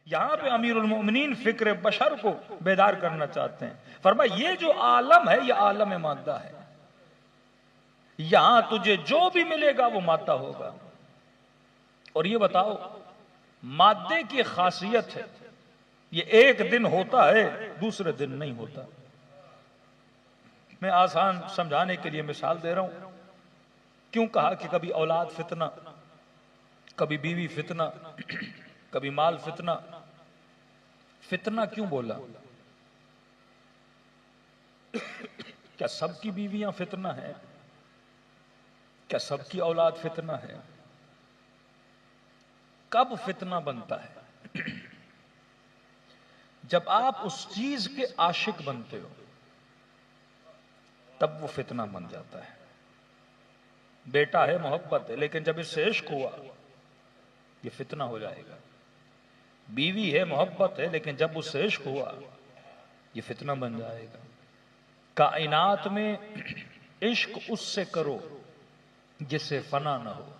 یہاں پہ امیر المومنین فکر بشر کو بیدار کرنا چاہتے ہیں. فرمایا یہ جو عالم ہے یہ عالم مادہ ہے. یہاں تجھے جو بھی ملے گا وہ مادہ ہوگا. اور یہ بتاؤ مادے کی خاصیت ہے یہ ایک دن ہوتا ہے دوسرے دن نہیں ہوتا. میں آسان سمجھانے کے لیے مثال دے رہا ہوں. کیوں کہا کہ کبھی اولاد فتنہ، کبھی بیوی فتنہ، کبھی مال فتنہ. فتنہ کیوں بولا؟ کیا سب کی بیویاں فتنہ ہیں؟ کیا سب کی اولاد فتنہ ہے؟ کب فتنہ بنتا ہے؟ جب آپ اس چیز کے عاشق بنتے ہو تب وہ فتنہ بن جاتا ہے. بیٹا ہے محبت ہے لیکن جب اس سے عشق ہوا یہ فتنہ ہو جائے گا. بیوی ہے محبت ہے لیکن جب اس سے عشق ہوا یہ فتنہ بن جائے گا. کائنات میں عشق اس سے کرو جس سے فنا نہ ہو.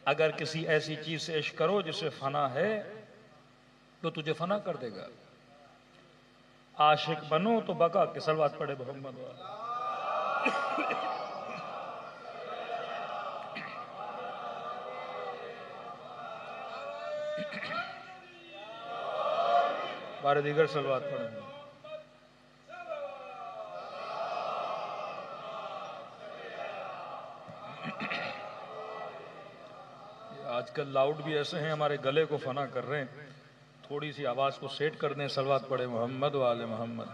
اگر کسی ایسی چیز سے عشق کرو جس سے فنا ہے تو تجھے فنا کر دے گا. عاشق بنو تو بقا کے صلوات پڑھے محمد والا. بارے دیگر صلوات پڑھے. آج کل لاؤڈ بھی ایسے ہیں ہمارے گلے کو فنا کر رہے ہیں. تھوڑی سی آواز کو سیٹ کر دیں. صلوات پڑھے محمد والے محمد.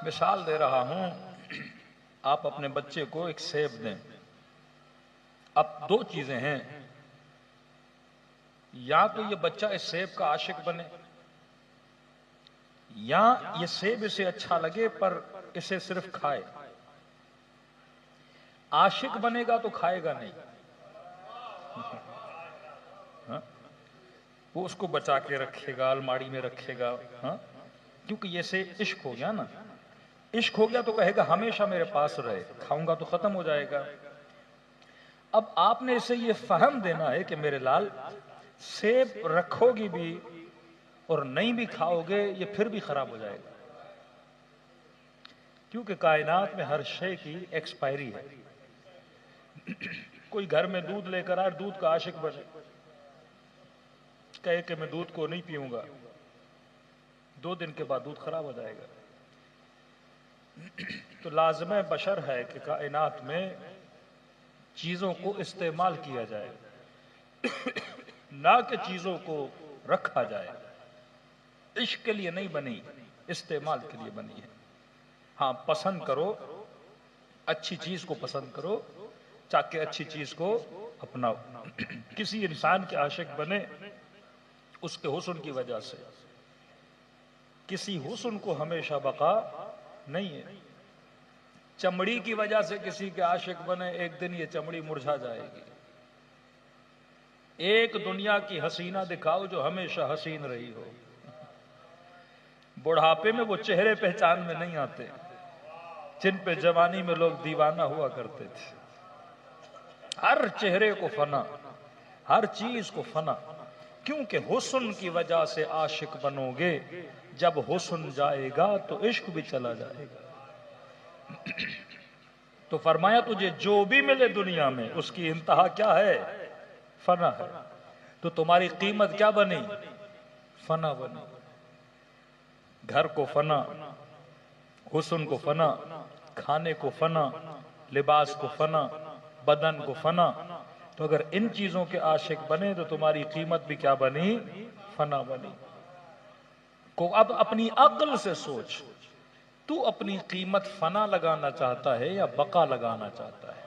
مثال دے رہا ہوں. آپ اپنے بچے کو ایک سیب دیں. اب دو چیزیں ہیں، یا تو یہ بچہ اس سیب کا عاشق بنے یا یہ سیب اسے اچھا لگے پر اسے صرف کھائے. عاشق بنے گا تو کھائے گا نہیں، وہ اس کو بچا کے رکھے گا، الماڑی میں رکھے گا. کیونکہ یہ سے عشق ہو گیا نا. عشق ہو گیا تو کہے گا ہمیشہ میرے پاس رہے، کھاؤں گا تو ختم ہو جائے گا. اب آپ نے اسے یہ فہم دینا ہے کہ میرے لال سیب رکھو گی بھی اور نہیں بھی کھاؤ گے یہ پھر بھی خراب ہو جائے گا. کیونکہ کائنات میں ہر شے کی ایکسپائری ہے. کوئی گھر میں دودھ لے کر آئے، دودھ کا عاشق بنے، کہے کہ میں دودھ کو نہیں پیوں گا، 2 دن کے بعد دودھ خراب ہو جائے گا. تو لازم بشر ہے کہ کائنات میں چیزوں کو استعمال کیا جائے نہ کہ چیزوں کو رکھا جائے. عشق کے لیے نہیں بنی، استعمال کے لیے بنی ہے. ہاں پسند کرو، اچھی چیز کو پسند کرو تاکہ اچھی چیز کو اپناؤ. کسی انسان کے عاشق بنے اس کے حسن کی وجہ سے. کسی حسن کو ہمیشہ بقا نہیں ہے. چمڑی کی وجہ سے کسی کے عاشق بنے، ایک دن یہ چمڑی مرجھا جائے گی. ایک دنیا کی حسینہ دکھاؤ جو ہمیشہ حسین رہی ہو. بڑھاپے میں وہ چہرے پہچان میں نہیں آتے جن پہ جوانی میں لوگ دیوانہ ہوا کرتے تھے. ہر چہرے کو فنا، ہر چیز کو فنا. کیونکہ حسن کی وجہ سے عاشق بنو گے، جب حسن جائے گا تو عشق بھی چلا جائے گا. تو فرمایا تجھے جو بھی ملے دنیا میں اس کی انتہا کیا ہے؟ فنا ہے. تو تمہاری قیمت کیا بنی؟ فنا بنی. گھر کو فنا، حسن کو فنا، کھانے کو فنا، لباس کو فنا، بدن کو فنا. تو اگر ان چیزوں کے عاشق بنے تو تمہاری قیمت بھی کیا بنی؟ فنا بنی. کو اب اپنی عقل سے سوچ، تو اپنی قیمت فنا لگانا چاہتا ہے یا بقا لگانا چاہتا ہے؟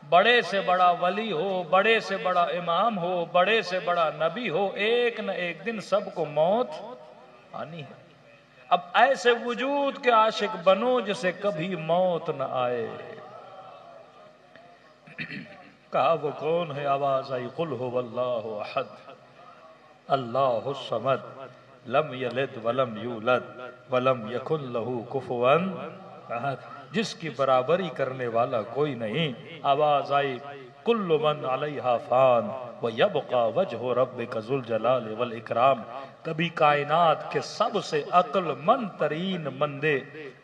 بڑے سے بڑا ولی ہو، بڑے سے بڑا امام ہو، بڑے سے بڑا نبی ہو، ایک نہ ایک دن سب کو موت آنی ہے. اب ایسے وجود کے عاشق بنو جسے کبھی موت نہ آئے. کہا وہ کون ہے؟ آواز آئی قل هو اللہ احد اللہ الصمد لم یلد ولم یولد وَلَمْ يَكُنْ لَهُ كُفُوًا احد، جس کی برابری کرنے والا کوئی نہیں۔ آواز آئی کل من علیہا فان وَيَبْقَى وَجْهُ رَبِّكَ ذُو الْجَلَالِ وَالْإِكْرَامِ۔ کبھی کائنات کے سب سے عقل مند ترین بندے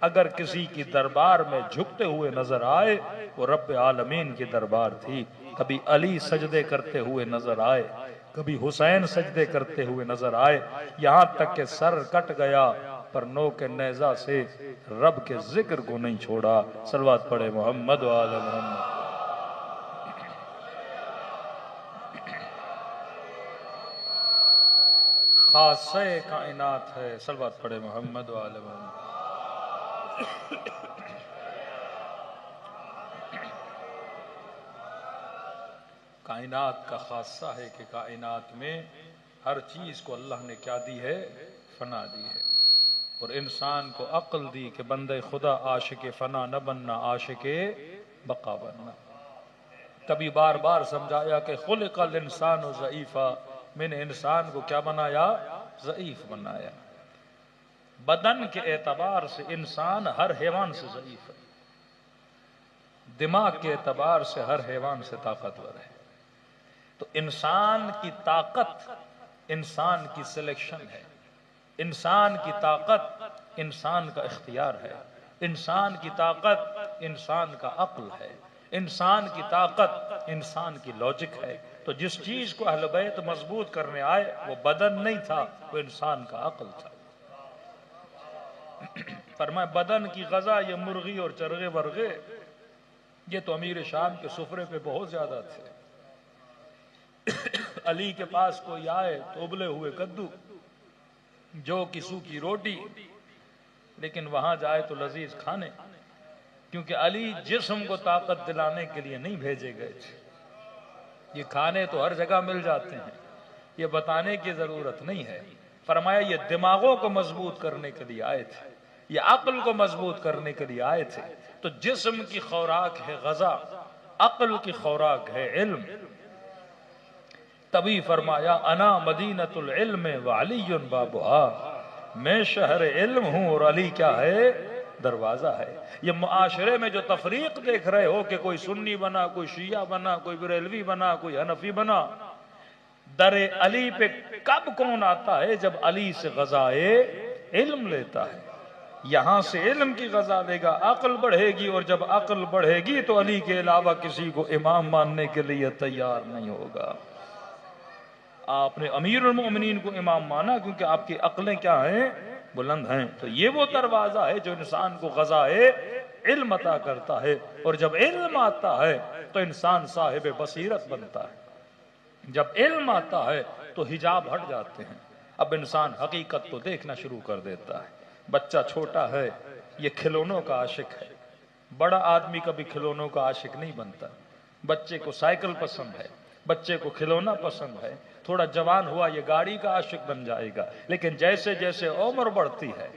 اگر کسی کی دربار میں جھکتے ہوئے نظر آئے، وہ رب عالمین کی دربار تھی۔ کبھی علی سجدے کرتے ہوئے نظر آئے، کبھی حسین سجدے کرتے ہوئے نظر آئے، یہاں تک کہ سر کٹ گیا پر نوک نیزہ سے رب کے ذکر کو نہیں چھوڑا۔ صلوات پڑھے محمد و آل محمد۔ خاصہ کائنات ہے، صلوات پڑھے محمد و آل محمد۔ کائنات کا خاصہ ہے کہ کائنات میں ہر چیز کو اللہ نے کیا دی ہے؟ فنا دی ہے، اور انسان کو عقل دی کہ بندے خدا عاشق فنا نہ بننا، عاشق بقا بننا۔ کبھی بار بار سمجھایا کہ خلق الانسان ضعیفا، میں نے انسان کو کیا بنایا؟ ضعیف بنایا۔ بدن کے اعتبار سے انسان ہر حیوان سے ضعیف ہے، دماغ کے اعتبار سے ہر حیوان سے طاقتور ہے۔ تو انسان کی طاقت انسان کی سلیکشن ہے، انسان کی طاقت انسان کا اختیار ہے، انسان کی طاقت انسان کا عقل ہے، انسان کی طاقت انسان کی لاجک ہے۔ تو جس چیز کو اہل بیت مضبوط کرنے آئے وہ بدن نہیں تھا، وہ انسان کا عقل تھا۔ فرمائے بدن کی غذا یہ مرغی اور چرغے ورغے، یہ تو امیر شام کے سفرے پہ بہت زیادہ تھے۔ علی کے پاس کوئی آئے تو ابلے ہوئے کدو، جو کسو کی روٹی، لیکن وہاں جائے تو لذیذ کھانے، کیونکہ علی جسم کو طاقت دلانے کے لیے نہیں بھیجے گئے تھے۔ یہ کھانے تو ہر جگہ مل جاتے ہیں، یہ بتانے کی ضرورت نہیں ہے۔ فرمایا یہ دماغوں کو مضبوط کرنے کے لیے آئے تھے، یہ عقل کو مضبوط کرنے کے لیے آئے تھے۔ تو جسم کی خوراک ہے غذا، عقل کی خوراک ہے علم۔ تبھی فرمایا انا مدینۃ العلم وعلی بابها، میں شہر علم ہوں اور علی کیا ہے؟ دروازہ ہے۔ یہ معاشرے میں جو تفریق دیکھ رہے ہو کہ کوئی سنی بنا، کوئی شیعہ بنا، کوئی بریلوی بنا، کوئی حنفی بنا، در علی پہ کب کون آتا ہے؟ جب علی سے غذائے علم لیتا ہے، یہاں سے علم کی غذا لے گا، عقل بڑھے گی، اور جب عقل بڑھے گی تو علی کے علاوہ کسی کو امام ماننے کے لیے تیار نہیں ہوگا۔ آپ نے امیر المؤمنین کو امام مانا کیونکہ آپ کی عقلیں کیا ہیں؟ بلند ہیں۔ تو یہ وہ دروازہ ہے جو انسان کو غذائے علم عطا کرتا ہے، اور جب علم آتا ہے تو انسان صاحب بصیرت بنتا ہے۔ جب علم آتا ہے تو حجاب ہٹ جاتے ہیں، اب انسان حقیقت کو دیکھنا شروع کر دیتا ہے۔ بچہ چھوٹا ہے، یہ کھلونوں کا عاشق ہے، بڑا آدمی کبھی کھلونوں کا عاشق نہیں بنتا۔ بچے کو سائیکل پسند ہے، بچے کو کھلونا پسند ہے، تھوڑا جوان ہوا یہ گاڑی کا عاشق بن جائے گا۔ لیکن جیسے جیسے عمر بڑھتی ہے،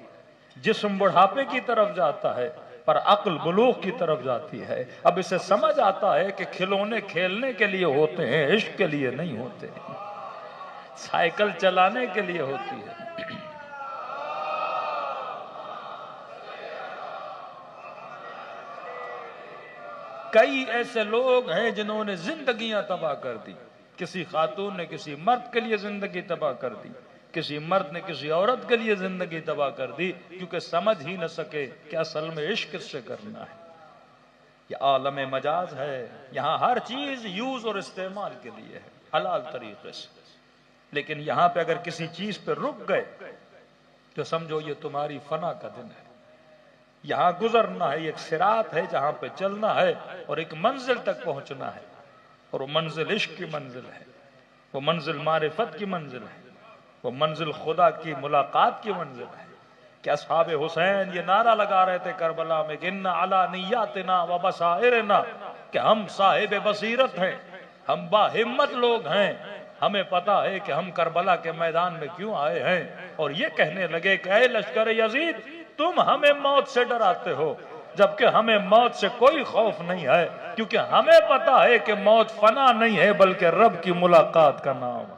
جسم بڑھاپے کی طرف جاتا ہے پر عقل بلوغ کی طرف جاتی ہے، اب اسے سمجھ آتا ہے کہ کھلونے کھیلنے کے لیے ہوتے ہیں، عشق کے لیے نہیں ہوتے ہیں، سائیکل چلانے کے لیے ہوتی ہے۔ کئی ایسے لوگ ہیں جنہوں نے زندگیاں تباہ کر دی، کسی خاتون نے کسی مرد کے لیے زندگی تباہ کر دی، کسی مرد نے کسی عورت کے لیے زندگی تباہ کر دی، کیونکہ سمجھ ہی نہ سکے کہ اصل میں عشق کس سے کرنا ہے۔ یہ عالم مجاز ہے، یہاں ہر چیز یوز اور استعمال کے لیے ہے حلال طریقے سے، لیکن یہاں پہ اگر کسی چیز پہ رک گئے تو سمجھو یہ تمہاری فنا کا دن ہے۔ یہاں گزرنا ہے، ایک صراط ہے جہاں پہ چلنا ہے اور ایک منزل تک پہنچنا ہے، اور وہ منزل عشق کی منزل ہے، وہ منزل معرفت کی منزل ہے، وہ منزل خدا کی ملاقات کی منزل ہے۔ کہ اصحاب حسین یہ نعرہ لگا رہے تھے کربلا میں کہ ان علی نیاتنا و بصائرنا، کہ ہم صاحب بصیرت ہیں، ہم باہمت لوگ ہیں، ہمیں پتا ہے کہ ہم کربلا کے میدان میں کیوں آئے ہیں۔ اور یہ کہنے لگے کہ اے لشکر یزید، تم ہمیں موت سے ڈراتے ہو جبکہ ہمیں موت سے کوئی خوف نہیں ہے، کیونکہ ہمیں پتا ہے کہ موت فنا نہیں ہے بلکہ رب کی ملاقات کا نام ہے۔